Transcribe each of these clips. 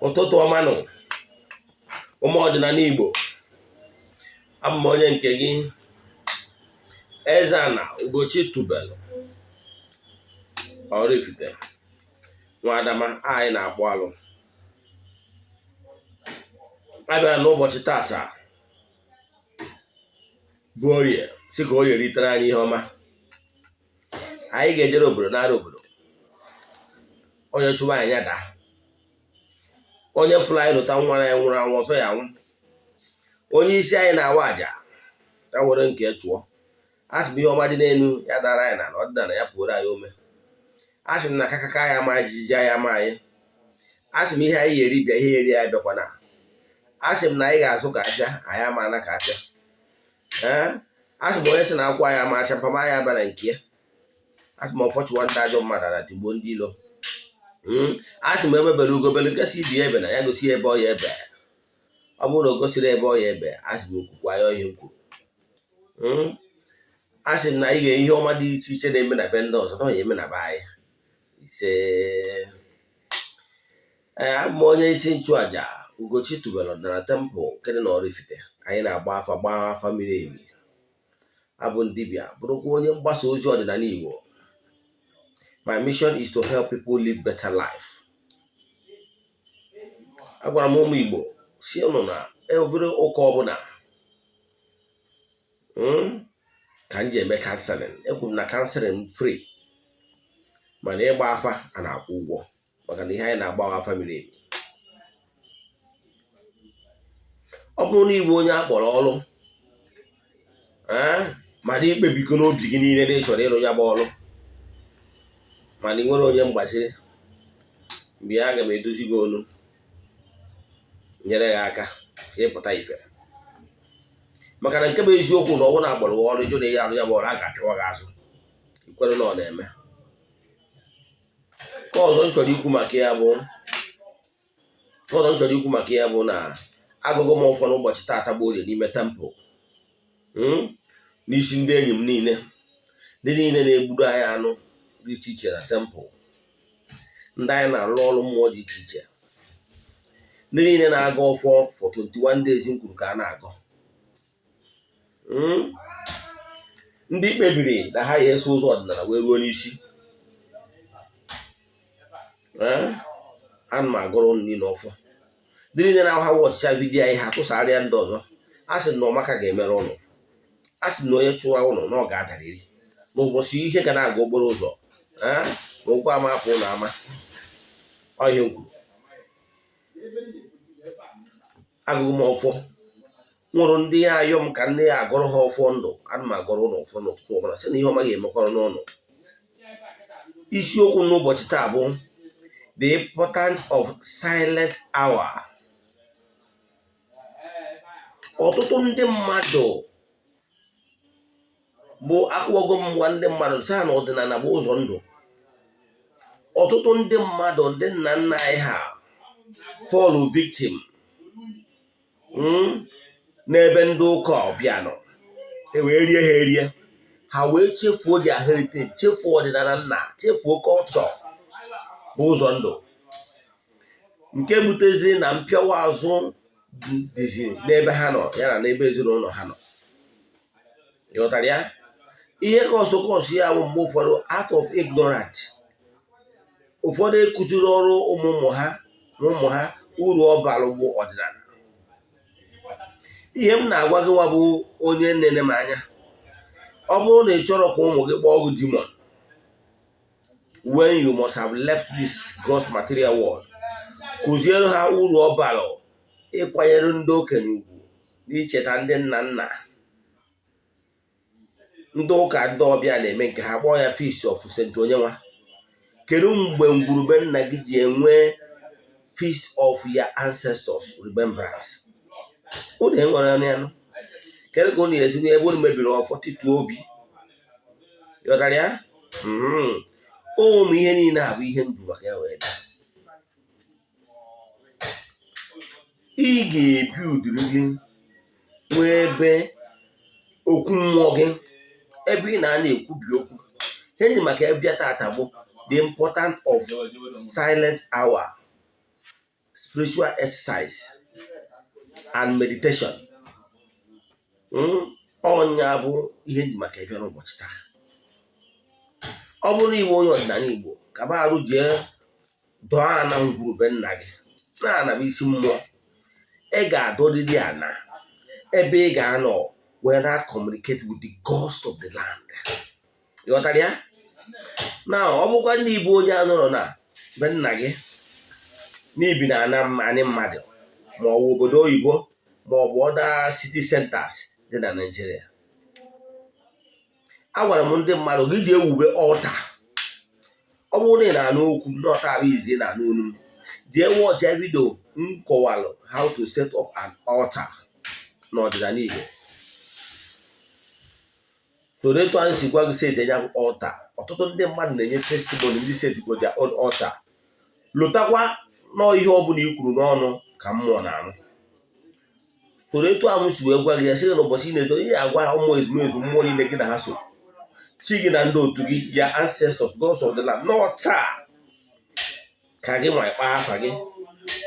Ụtụtụ ọma nụ ụmụ ọdịnala Igbo, abụ m onye nke gị Eze-Ana Ugochi tubelu Oraifite NWA Adama anyị na-akpọ alụ. Abịara n'ụbọchị tata bụ Orie si ka Orie ritere anyị ihe ọma. Anyị ga-ejere obodo nara obodo, onye chụwa anyị daa, onye fụrụ anyị lụta nwa ya nwụrụ anwụ ọzọ ya anwụ, onye isi anyị na-awa aja ya were nke chụọ. A sị m ihe ọma dị n'elu ya dara anyị na ọdịnala ya pụrụ anyị ome. A sị m na akakaka anyị ama jijiji anyị ama anyị. A sị m ihe anyị yeri bịa, ihe yeri anyị bịakwana. A sị m na anyị ga-azụ ka aja, anyị amana ka aja. A sị m onye sị na akwụ anyị ama acha mpama anyị abịa na nke ya. A sị m ọfọchụwa ndị ajọ mmadụ na tigbuo ndị ilo. A sị m emebere ugobelu nke si ibi ebe na ya gosi ebe ọ ya ebe. Ọ bụrụ na o gosiri ebe ọ ya ebe, a sị m okwukwa ya ihe m kwuru. A sị m na anyị ga-ihe ọma dị iche iche na-eme na be ndị ọzọ na eme na be anyị. Ise abụ m onye isi nchụaja Ugochi tubelu Odinana tempụl nke dị na Oraifite. Anyị na-agba afa miri emi. Abụ dibịa, bụrụkwa onye mgbasa ozi ọdịnala Igbo. My mission is to help people live better life. Agwara m ụmụ Igbo si ụnụ na every ụka ọbụla ka m ji eme counseling. Ekwuru m na counseling free, mana ịgba afa a na-akwụ ụgwọ maka na ihe anyị na-agba afa miri emi. Ọ bụrụ na ịbụ onye akpọrọ ọrụ mana ikpebigo n'obi gị niile na ị chọrọ ịrụ ya bụ ọrụ, mana ị nwere onye mgbasiri, mgbe aga m edozi gị onu nyere gị aka ịpụta ife. Maka na nke bụ eziokwu na ọnwụ na-agbara ọrụ ịjụ na ya arụ ya bụ ọrụ, a ga-apịwa gị azụ. Ikwere na ọ na-eme. Ka ọzọ m chọrọ ikwu maka ya bụ na agụgụ m ụfọdụ ụbọchị taata bụ Orie n'ime tempụl, n'isi ndị enyi m niile na-egburu anyị anụ dị iche iche na tempụl, ndị anyị na-arụ ọrụ mmụọ dị iche iche, ndị niile na-aga ọfọ for 21 days m kwuru ka a na-agọ, ndị kpebiri na ha ya eso ụzọ ọdịnala wee ruo n'isi. Ana m agụrụ niile ọfọ, ndị niile na-aha ọchịcha vidiyo anyị ha tụsarịa ndị ọzọ. A sị na ọmaka ga-emere ụnụ, a sị na onye chụwa ụnụ na ọ ga-adarịrị n'ụbọchị ihe ga na-aga okporo ụzọ na ụkwụ ama apụ na ama. Ọhịa m kwuru, agụgụ m ọfọ nwụrụ ndị ya ayọ m ka nne ya agụrụ ha ọfọ ndụ. Ana m agụrụ ụlọ ọfọ n'ụtụtụ ọbụla sị na ihe ọma ga-emekwara n'ụlọ. Isiokwu n'ụbọchị taa bụ the importance of silent hour. Ọtụtụ ndị mmadụ bụ akpọgo m ngwa ndị mmadụ saa na ọdịnala bụ ụzọ ndụ. Ọtụtụ ndị mmadụ, ndị nna nna anyị ha fall victim n'ebe ndị ụka ọbịa nọ. E wee rie ha erie, ha wee chefuo their heritage, chefuo ọdịnala nna, chefuo culture bụ ụzọ ndụ, nke buteziri na mpịawa azụ dịzi n'ebe ha nọ ya na n'ebe ezinụlọ ha nọ. Ịghọtara ya? Ihe kọsụ ya bụ mgbe ụfọdụ out of ignorance. Ụfọdụ ekụziri ọrụ ụmụ ha uru ọ bara bụ ọdịnala. Ihe m na-agwa gị nwa bụ onye nne m anya, ọ bụrụ na ị chọrọ ka ụmụ gị kpọọ gị demon, when you must have left this gross material world, kụziere ha uru ọ bara ịkwanyere ndị okenye ugwu na icheta ndị nna nna. Ndị ụka ndị ọbịa na-eme nke ha kpọọ ya feast of St. Onyenwa. Kedu mgbe ngwurube nna gị ji enwe feast of your ancestors remembrance? Unu enwere ọnụ ya nụ. Kedu ka unu ezigbo ebe unu mebiri ọfọ tituo obi? Yọtara ya? Ụmụ ihe niile a bụ ihe ndụ maka ya wee bịa. Ị ga-ebi udiri gị nwee ebe okwu mmụọ gị, ebe ị na-ekwubi okwu. Ihe ndị maka ebe bịa tata bụ the importance of silent hour. spiritual exercise and meditation. Ọnya bụ ihe ndị maka ebe n'ụbọchị taa. Ọ bụrụ Igbo onye ọdịnala Igbo kaba arụ jee dọọ ana ngwurube nna gị na-ana bụ isi mmụọ. Ị ga-adọrịrị ana ebe ị ga-anọ wee na-communicate with the gods of the land. Ịghọtara ya? Na ọ bụkwa ndị Igbo onye anọrọ na be nna gị n'ibi na anị mmadụ ma ọ bụ obodo oyibo ma ọ bụ other city centers dị na Nigeria. Agwara m ndị mmadụ gị ga-ewube altar. Ọ bụrụ na ị na-anụ okwu n'ọta abụ izi na-anụ olu, jee watch video m kọwalụ how to set up an altar n'ọdịnala Igbo. So etu anyị si gwa gị set enye altar, ọtụtụ ndị mmadụ na-enye testimony ndị setgo their own altar. Lụtakwa nọ ihe ọ bụla i kwuru n'ọnụ ka mmụọ na-anụ. So etu ahụ si wee gwa gị ya sị na ụbọchị ị na-eto ihe agwa ụmụ ezumezu mmụọ niile gị na ha so, chi gị na ndị otu gị, ya ancestors, gods of the land, n'ọta ka gị nwa ịkpa afa gị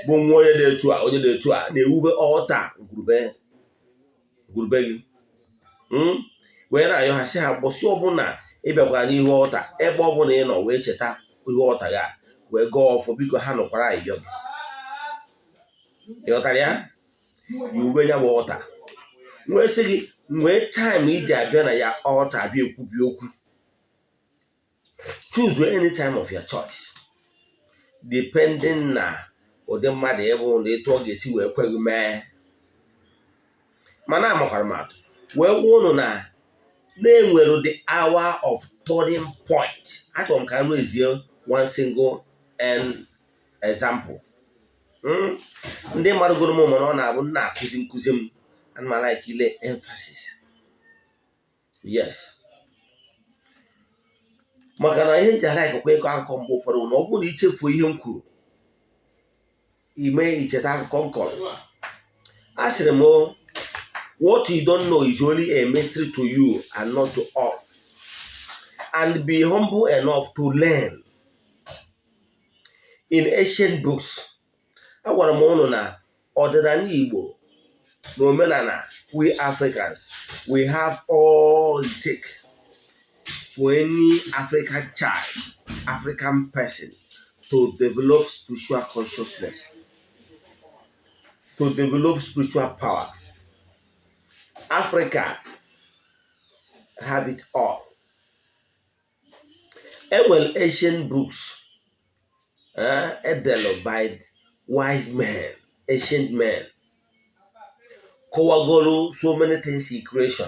bụ nwa onye dị etu a, onye dị etu a na-ewube ọta ngwurube gị. Wee na-ayọ ha sị ha gbọsị ọbụla ịbịakwara n'ihu ọta, ebe ọbụla ị nọ wee cheta ihe ọta ga wee gọọ ọfọ, biko ha nọkwara ayọ gị. Ịghọtara ya? Iwube ya bụ ọta. Wee sị gị nwee time iji abịa na ya ọta abịa ekwubi okwu. Choose any time of your choice depending na ụdị mmadụ ịbụ na etu ọ ga-esi wee kwe gị mee. Mana amakwara m atụ wee gwa ụnụ na na-enwere the hour of turning point. Achọrọ m ka m rezie one single example. Ndị mmadụ gụrụ m mana ọ na-abụ nna akụzi nkụzi m, and I like ile emphasis. Yes. Maka na ihe nji like kwa ịkọ akụkọ mgbe ụfọdụ na ọ bụrụ na ichefuo ihe m kwuru, ime icheta akụkọ m kọrọ. A sịrị m, what you don't know is only a mystery to you and not to all. And be humble enough to learn. In ancient books, agwara m ụnụ na ọdịnala Igbo na omenala, we Africans, we have all it takes for any African child, African person to develop spiritual consciousness, to develop spiritual power. Africa have it all. Well, ancient books developed by wise men, ancient men, Kowagolo, so many things in creation.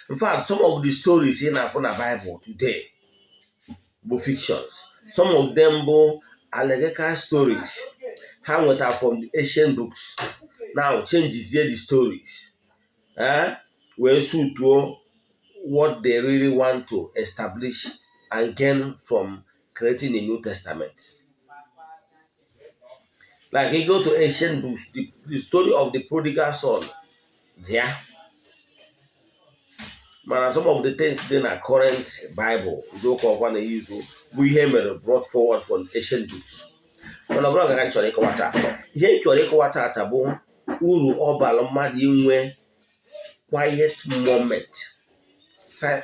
In fact, some of the stories in the Bible today were fictions. Some of them were allegorical stories. How went out from the ancient books. Now changes here the stories. Where suit to what they really want to establish and gain from creating a New Testament. Like you go to ancient books, the story of the prodigal son. Yeah. Man, some of the things in our current Bible, we have brought forward from ancient books. When I brought a chore water, here chore water tabu uru obalo madi inwe quiet moment.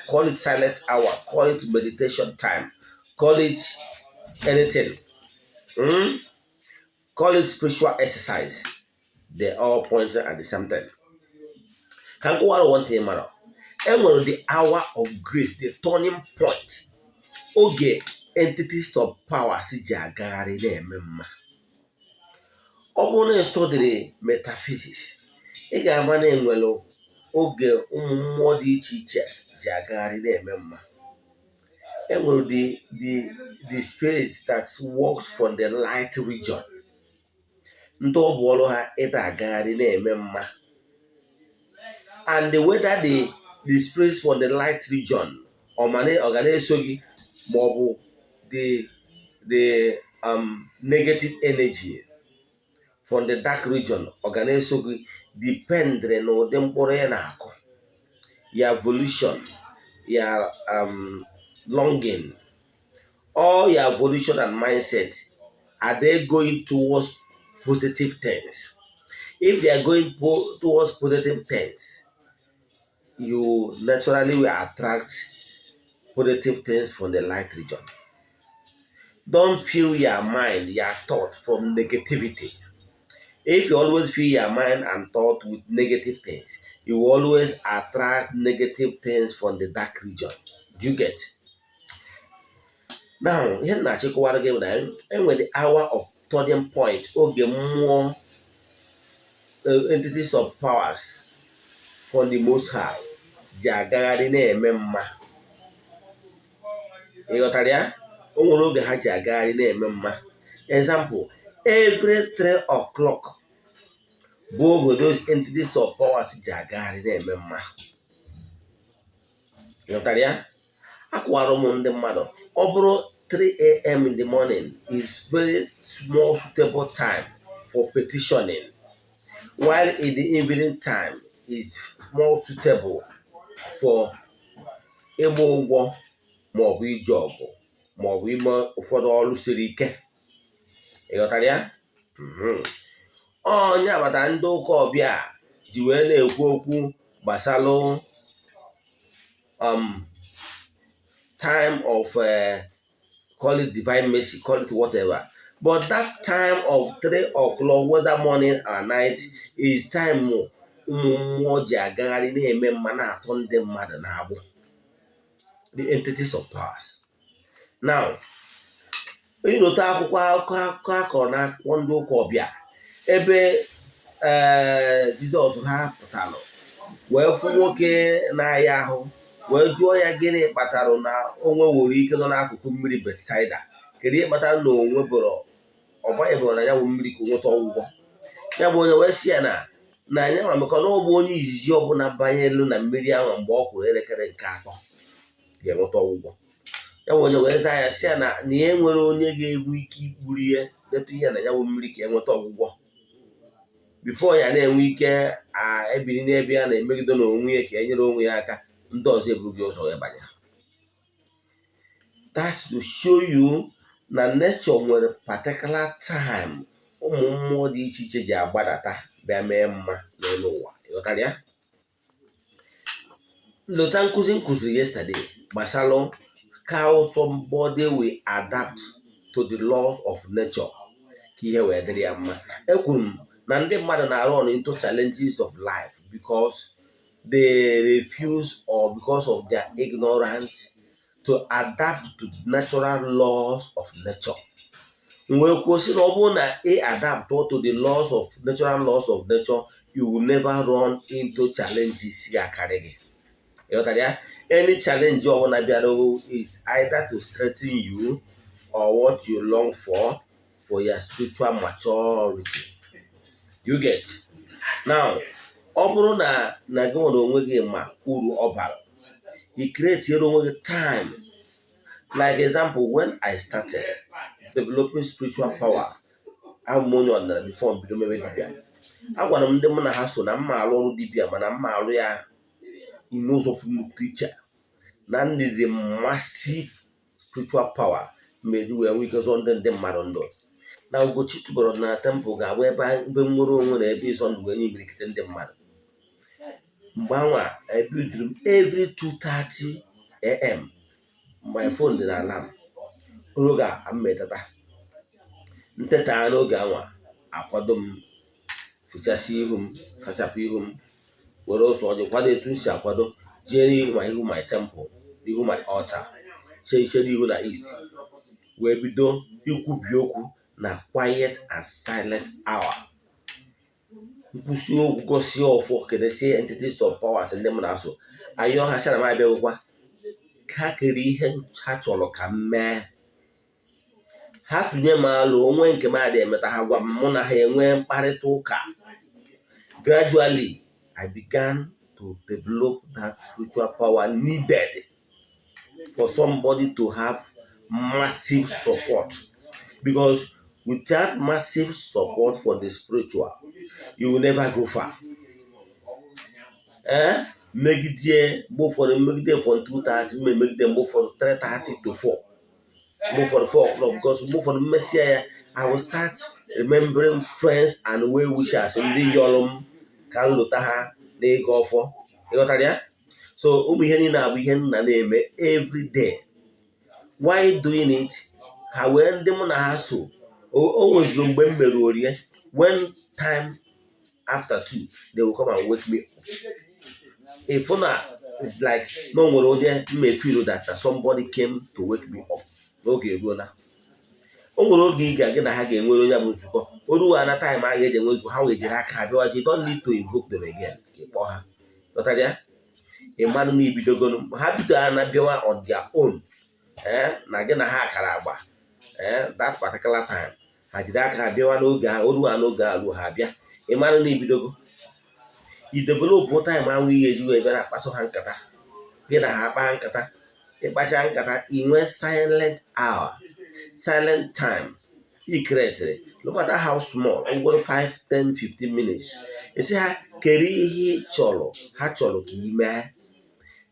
Call it silent hour, call it meditation time, call it anything. Call it spiritual exercise. They all point at the same time. Can go on one thing, matter. And when the hour of grace, the turning point, okay, entities of power, si jagari ne memma. Obone study metaphysics. Ega amane nwelo oge mmụọ dị iche iche jagari ne memma. And when the spirits that works from the light region. Ndo bolo ha eda agari ne memma. And whether the spirits from the light region or organisogi mobu the negative energy from the dark region organisogi depend no tempore na ako. Your evolution, your longing, all your evolution and mindset, are they going towards positive things. If they are going towards positive things, you naturally will attract positive things from the light region. Don't fill your mind, your thought from negativity. If you always fill your mind and thought with negative things, you will always attract negative things from the dark region. Do you get? Now, here na chịkọwara gị na enwere the hour of turning point, oge mmụọ entities of powers from the most high ji agagharị na-eme mma. Ị ghọtara ya? O nwere oge ha ji agagharị na-eme mma. Example, every 3 o'clock bụ oge those entities of powers ji agagharị na-eme mma. Ị ghọtara ya? Akwara ụmụ ndị mmadụ, ọ bụrụ 3 a.m. in the morning is very small suitable time for petitioning, while in the evening time is more suitable for ịgba ụgwọ maọbụ ije ọgụ maọbụ ime ụfọdụ ọrụ siri ike. Ị ghọtara ya? Onye agbata ndị ụka ọbịa ji wee na-ekwu okwu gbasalụ time of call it divine mercy, call it whatever. But that time of 3 o'clock, whether morning or night, is time ụmụ mmụọ ji agagharị na-eme mma na-atọ ndị mmadụ na-agbụ. The entities of powers. Now, ịnọta akwụkwọ akụkọ akọrọ na akwụkwọ ndị ụka ọbịa ebe Jizọs ha pụtara wee fụ nwoke na-aya ahụ wee jụọ ya gịnị kpatara na onwe nwere ike nọ n'akụkụ mmiri Betsaida, kedu ihe kpatara na onwe bụrụ ọgbanyebụrụ na ya bụ mmiri ka nweta ọgwụgwọ. Ya bụ onye wee sị ya na anya ma maka na ọ bụ onye izizi ọbụla banyelu na mmiri ahụ mgbe ọ kwụrụ elekere nke 3 ga-enweta ọgwụgwọ. Ya bụ onye wee zaa ya sị ya na ya enwere onye ga-enwe ike ikpuru ihe detụ ihe na ya bụ mmiri ka enweta ọgwụgwọ bifo ya na-enwe ike ebiri n'ebe ya na-emegide n'onwe ya ka e nyere onwe ya aka, ndị ọzọ ebughị ụzọ ya banye. That's to show you na nature nwere particular time ụmụ mmụọ dị iche iche ji agbadata bịa mee mma n'elu ụwa. Ịghọtara ya? Lota nkụzi nkụziri yesterday gbasalụ how somebody will adapt to the laws of nature ka ihe wee dịrị ya mma. Ekwuru m na ndị mmadụ na-arụ ọrụ into challenges of life because they refuse or because of their ignorance to adapt to the natural laws of nature. Mgbe kwụsị na ọ bụrụ na adapt to the natural laws of nature, you will never run into challenges ya karị gị. Ịghọtara ya? Any challenge ọbụla bịara is either to strengthen you or what you long for your spiritual maturity. You get? Now, ọ bụrụ na gị nwere onwe gị ma uru ọ bara, you create your own time. Like example, when I started developing spiritual power, I'm only on the before bido mebe dibia. Agwara m ndị mụ na ha so na mma alụ ọrụ dibia mana mma alụ ya in those of teacher. Na need massive spiritual power made we are weak as on the mmadụ ndụ. Na Ugochi tubelu na temple ga-abụ ebe nwere onwe na ebe ịzọ ndụ wee nye imirikite ndị mmadụ. Mgbe anwa I build room every 2:30 a.m. My phone dị na alarm. Oge a mmetata nteta n'oge anwa akwado m fichasị ihu m, sachapụ ihu m, were ụzọ ọjọọ kwado etu m si akwado jee n'ihu my temple, n'ihu my altar, chere ihu na east, wee bido ikwubi okwu na quiet and silent hour. Nkwụsị okwu gosi ọfọ kenesie entities of powers ndị m na-asọ ayọ ha sị na m abịaghịkwa ha kere ihe ha chọrọ ka m mee. Ha tụnye m alụ onwe nke m adị emeta ha gwa mụ na ha enwee mkparịta ụka. Gradually, I began to develop that spiritual power needed for somebody to have massive support. Because without massive support for the spiritual, you will never go far. Megide from 2:30, megide for 3:30 to 4. Move for the 4 o'clock because move for the Messiah I will start remembering friends and well wishers in the yolum can lutaha they go for. You got that? So every day. Why doing it? How when them na hassle. Always when time after 2, they will come and wake me up. If not, it's like no one may feel that somebody came to wake me up. Okay, go now. O nwere oge ị ga-aga na ha ga-enwere onye bụ nzukọ oruwa na taịm a ga-eji enwe nzukọ ha wee jiri aka ha bịawazi don't need to invoke them again ịkpọ ha ghọtara ya ịmanụ na ibidogonu ha bido ha na bịawa on their own na gị na ha akara agba that particular time ha jiri aka ha bịawa n'oge ha oruwa n'oge alụ ha bịa ịmanụ na ibidogo idevelopụ taịm ahụ ihe eji wee bịa na-akpaso ha nkata gị na ha kpaa nkata ịkpacha nkata inwe silent hour silent time he created no matter how small over 5, 10, 15 minutes you see ha keri ihe chọrọ ha chọrọ ka ime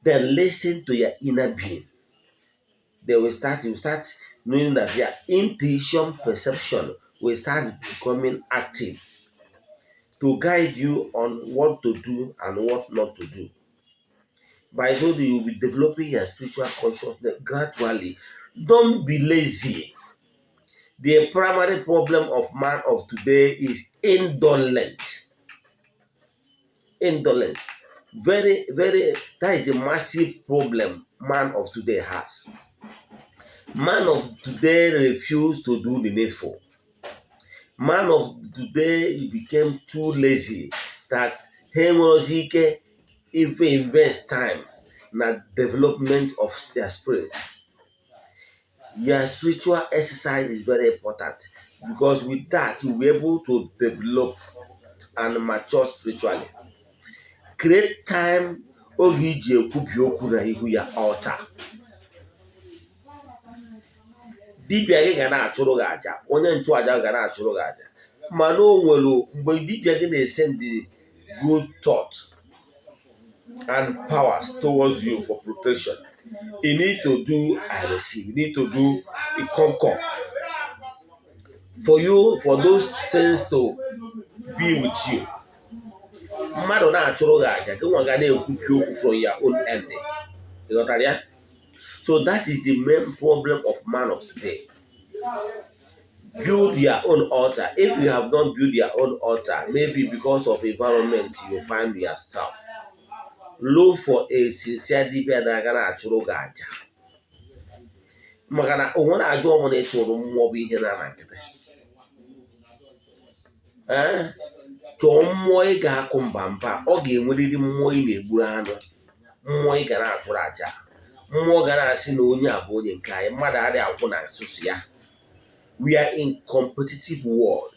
then listen to your inner being they will start knowing that their intuition perception will start becoming active to guide you on what to do and what not to do. By so you will be developing your spiritual consciousness gradually. Don't be lazy. The primary problem of man of today is indolence. Indolence. Very, very, that is a massive problem man of today has. Man of today refuse to do the needful. Man of today became too lazy that he was if they invest time in the development of their spirit. Your spiritual exercise is very important because with that you'll be able to develop and mature spiritually. Create time oge iji ekwubi okwu na ihu ya altar. Dibịa gị ga na-achụrụ gị aja, onye nchụaja ga na-achụrụ gị aja. Mana o nwere mgbe dibịa gị na-send the good thoughts and powers towards you for protection. You need to do I receive. You need to do a conquer. For you, for those things to be with you. Mmadụ na-achụrụ gị aja, gị nwa ga na-ekwupi okwu from your own ending. You got that? So that is the main problem of man of today. Build your own altar. If you have not built your own altar, maybe because of environment you find yourself. Look for a sincere dibia na-aga na-achụrụ gị aja. Maka na onwe na-ajụ ọmụ na-echụrụ mmụọ bụ ihe na nkịtị. Chọọ mmụọ ị ga-akụ mba ọ ga-enwerịrị mmụọ ị na-egburu anụ mmụọ ị ga na-achụrụ aja mmụọ ga na-asị na onye a bụ onye nke anyị mmadụ adịghị akwụ na nsusu ya. We are in competitive world.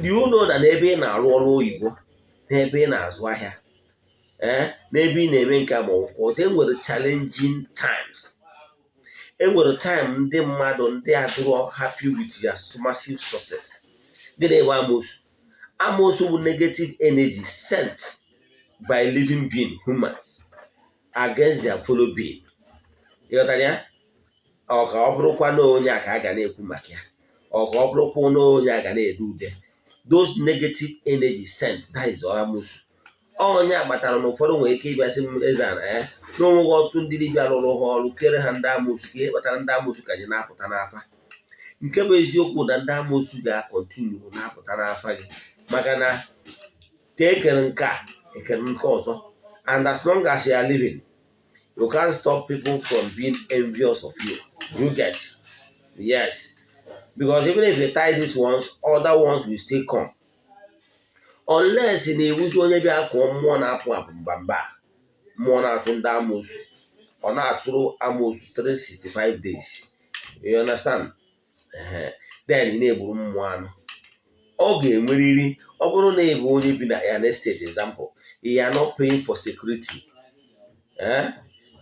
Do you know that n'ebe ị na-arụ ọrụ oyibo n'ebe ị na-azụ ahịa n'ebe ị na-eme nke ma ọzọ enwere challenging times. Enwere time ndị mmadụ ndị adịrọ happy with their massive success. Gịnị bụ amoosu? Amoosu bụ negative energy sent by living being humans against their fellow being. Ịghọtara ya? Ọ ka ọ bụrụkwa na onye a ka a ga na-ekwu maka ya. Ọ ka ọ bụrụkwa na onye a ga na-ede ude. Those negative energy sent, that is amoosu. Onye agbatara na ụfọdụ nwere ike ịbịasị m Eze-Ana n'onweghị ọtụtụ ndị dibịa rụrụ ha ọrụ kere ha ndị amoosu ka ihe kpatara ndị amoosu ka anyị na-apụta n'afa. Nke bụ eziokwu na ndị amoosu ga-akọntinu na-apụta n'afa gị maka na ka ekere nke a ekere nke ọzọ. And as long as you are living, you can't stop people from being envious of you. You get? Yes. Because even if you tie these ones, other ones will still come. Unless in a wuzi onye bịa kụọ mmụọ na-apụ apụ mbamba mmụọ na-atụ ndị amoosu ọ na-atụrụ amoosu 365 days. You understand? Then ị na-egburu mmụọ anụ ọ ga-enwerịrị ọ bụrụ na ịbụ onye bi na ya estate example you are not paying for security.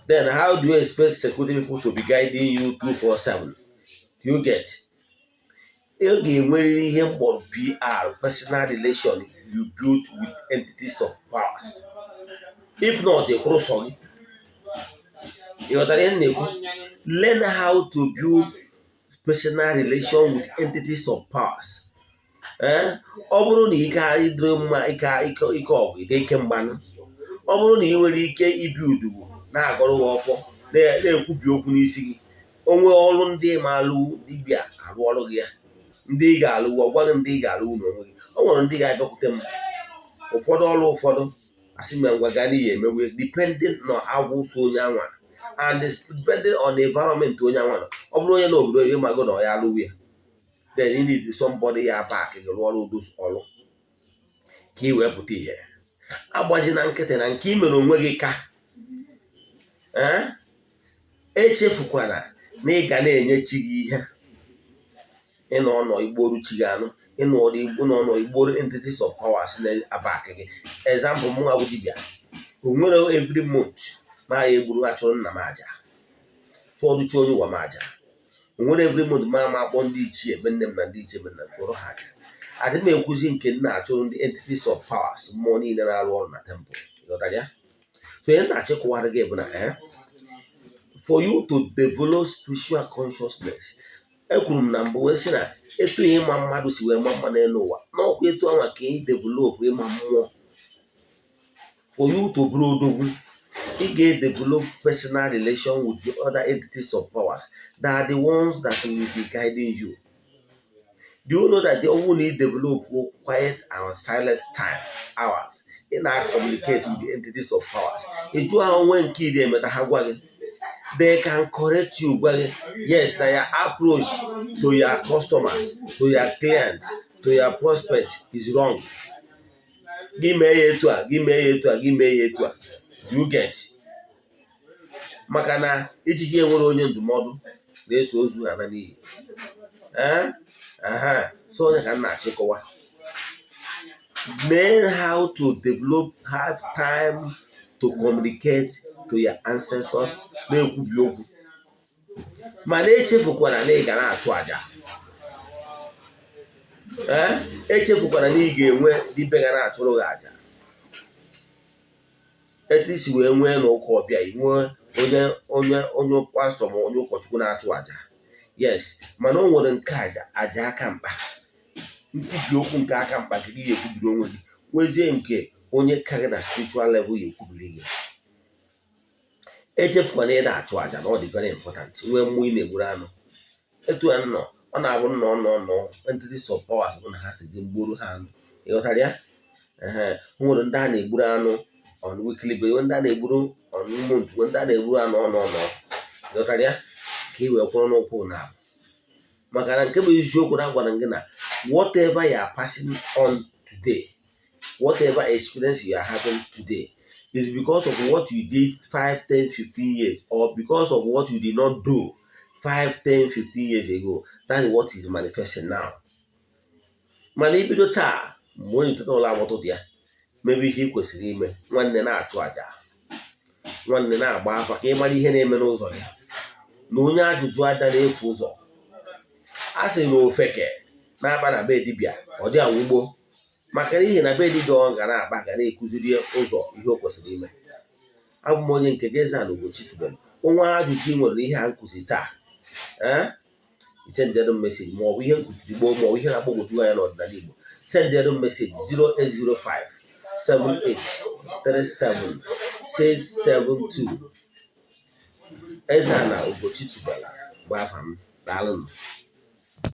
Then how do you expect security people to be guiding you 247? Do you get? Ị ga-enwerịrị ihe mkpọrọ PR, personal relation you build with entities of powers. If not, ị kwụrụ sọ gị. Ị ghọtara ihe na-ekwu? Learn how to build personal relation with entities of powers. Ọ bụrụ na ike ịdịrị mma ike ọgụ ide ike mgbanụ, ọ bụrụ na ị nwere ike ibi udugbu na-agọrọ gị ọfọ na-ekwubi okwu n'isi gị, onwe ọrụ ndị ma alụ dibịa arụ ọrụ gị ya, ndị ị ga-alụ ọ gwaghị ndị ị ga-alụ n'onwe gị. O nwere ndị ga-abịakwute m ụfọdụ ọrụ ụfọdụ asị m ngwa gaa n'ihi emewe depending na agwụsọ onye anwa and depending on the environment onye anwa nọ. Ọ bụrụ onye n'obodo oyibo mago na ya alụwe ya, then you need somebody ya back gị rụọ ọrụ those ọrụ ka ị wee pụta ihe. Agbaji na nkịtị na nke ị mere onwe gị ka echefukwana na ị ga na-enye chi gị ihe. Ịnọ ọnọ igboru chi gị anụ, ịnọ ọnọ igboru entities of powers na-abak gị. Example, mụ nwa bụ dibịa, o nwere every month ma ya egburu achụrụ nna m aja, fọdụ chi onye ụwa m aja. O nwere every month ma akpọ ndị ichie ebe nne m na ndị ichie ebe nna m chụrụ ha aja. Adị m ekwuzi nke nna achụrụ ndị entities of powers, mmụọ niile na-arụ ọrụ na temple. Ịghọtara ya? So ihe na-achịkọwara gị bụ na for you to develop spiritual consciousness, ekwuru m na mbụ wee sị na etu ịma mmadụ si wee ma mma n'elu ụwa n'ọkwa etu anwa ka ị develop ịma mmụọ. For you to bụrụ odogwu, ị ga-develop personal relation with the other entities of powers that are the ones that will be guiding you. Do you know that the only need develop quiet and silent time hours in our communicate with the entities of powers? If you are one kid, they can correct you. Yes, that your approach to your customers, to your clients, to your prospects is wrong. Give me a tour, give me a tour, give me a tour. You get Makana, it is here on the model. This was anani. So they can not check over. Learn how to develop, have time to communicate to your ancestors. Manechefukwana na ị ga na-achụ aja. Echefukwana na ị ga-enwe dibịa ga na-achụrụ gị aja. Etu isi wee nwee n'ụka ọbịa inwe onye pastọ ma onye ụkọchukwu na-achụ aja. Yes, mana o nwere nke aja aka mkpa. Nkwubi okwu nke aka mkpa ka gị ekwubiri onwe gị. Nwezie nke onye karị na spiritual level ya ekwubiri gị. Echefukwana ị na-achụ aja na ọ dị very important. Nwee mmụọ ị na-egburu anụ. Etu ya nọ, ọ na-abụ nọ entities of powers bụ na ha si dị mgburu ha anụ. Ịghọtara ya? Nwere ndị a na-egburu anụ on weekly basis, ndị a na-egburu on month, ndị a na-egburu anụ ọnọ. Ịghọtara ya? Ka ị wee kwụrụ n'ụkwụ na maka na nke bụ eziokwu na agwara gị na whatever you are passing on today, whatever experience you are having today, is because of what you did 5, 10, 15 years, or because of what you did not do 5, 10, 15 years ago. That is what is manifesting now. Mana ibido taa, mgbe onye tụta ụlọ agbọtọ ya, maybe ihe kwesịrị ime, nwanne na-achụ aja, nwanne na-agba afa ka ị mara ihe na-eme n'ụzọ ya, na onye ajụjụ aja na-efu ụzọ. A sị na ofeke na-akpa na be dibịa, ọ dị anwụgbo, maka ihe na be dibịa ọ ga na-akpa ga na-ekuziri ụzọ ihe o kwesịrị ime. Abụ m onye nke Eze-Ana Ugochi tubelu. Onwe ajụjụ ị nwere ihe a nkụzi taa, send them message ma ọ bụ ihe nkụziri gboo ma ọ bụ ihe na-agbagwoju anya n'ọdịnala Igbo. Send them message 0805 7837 672. Eze-Ana Ugochi tubelu bụ afa m. Daalụ.